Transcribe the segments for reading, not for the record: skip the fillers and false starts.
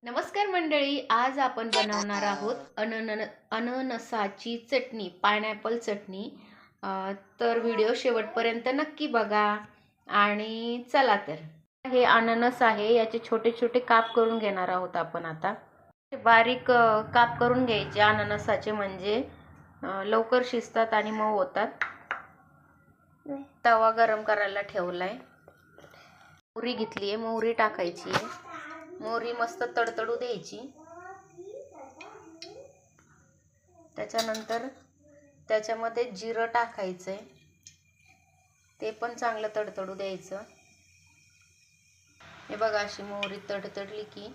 नमस्कार मंडळी, आज आपण बनवणार आहोत अननसाची चटणी, पायनॅपल चटणी. तर व्हिडिओ शेवटपर्यंत नक्की बघा. आणि चला तर, हे अननस आहे, याचे छोटे छोटे काप करून घेणार आहोत आपण. आता बारीक काप करून घ्यायचे अननसाचे, म्हणजे लवकर शिजतात आणि मऊ होतात. तवा गरम करायला ठेवलाय. मोहरी घेतली आहे, मोहरी टाकायची आहे. मोहरी मस्त तडतडू द्यायची. त्याच्यानंतर त्याच्यामध्ये जिरं टाकायचंय, ते पण चांगलं तडतडू द्यायचं. हे बघा, अशी मोहरी तडतडली की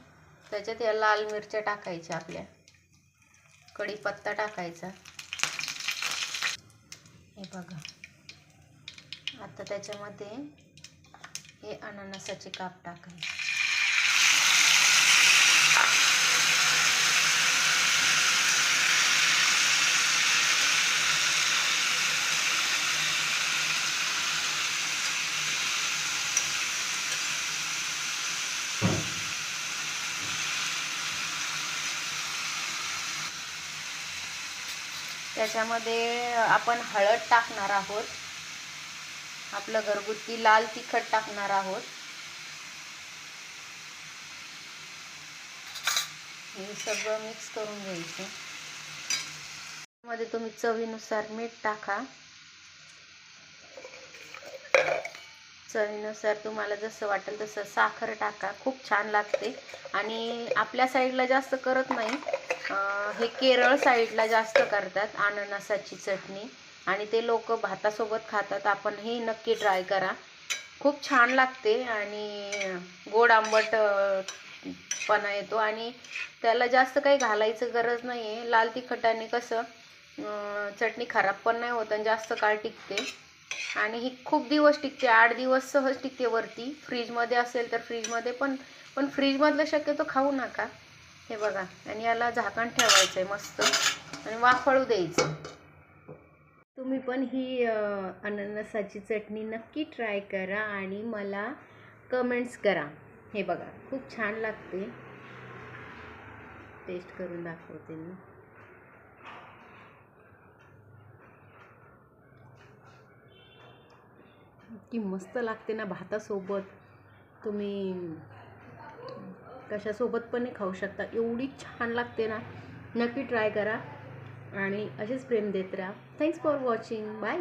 त्याच्यात या लाल मिरच्या टाकायच्या, आपल्या कढीपत्ता टाकायचा. हे बघा, आता त्याच्यामध्ये हे अननसाचे काप टाकायचे. त्याच्यामध्ये आपण हळद टाकणार आहोत, आपलं घरगुती लाल तिखट टाकणार आहोत. हे सगळं मिक्स करून घ्यायचं. मध्ये तुम्ही चवीनुसार मीठ टाका. चवीनुसार तुम्हाला जसं वाटेल तसं साखर टाका. खूप छान लागते. आणि आपल्या साईडला जास्त करत नाही, हे केरळ साईडला जास्त करतात अननसाची चटणी, आणि ते लोक भातासोबत खातात. आपण हे नक्की ट्राय करा, खूप छान लागते. आणि गोड आंबट पणा येतो, आणि त्याला जास्त काही घालायचं गरज नाही आहे. लाल तिखटाने कसं चटणी खराब पण नाही होत आणि जास्त काळ टिकते. आणि ही खूप दिवस टिकते, 8 दिवस सहज टिकते वरती. फ्रीजमध्ये असेल तर फ्रीजमध्ये पण फ्रीजमधलं शक्यतो खाऊ नका. हे बघा, आणि याला झाकण ठेवायचं आहे मस्त, आणि वाफळू द्यायचं. तुम्ही पण ही अननसाची चटणी नक्की ट्राय करा आणि मला कमेंट्स करा. हे बघा, खूप छान लागते. टेस्ट करून दाखवते मी. की मस्त लागते ना भातासोबत. तुम्ही कशासोबत पण खाऊ शकता, एवढी छान लागते ना. नक्की ट्राय करा आणि असेच प्रेम देत राहा. Thanks for watching. बाय.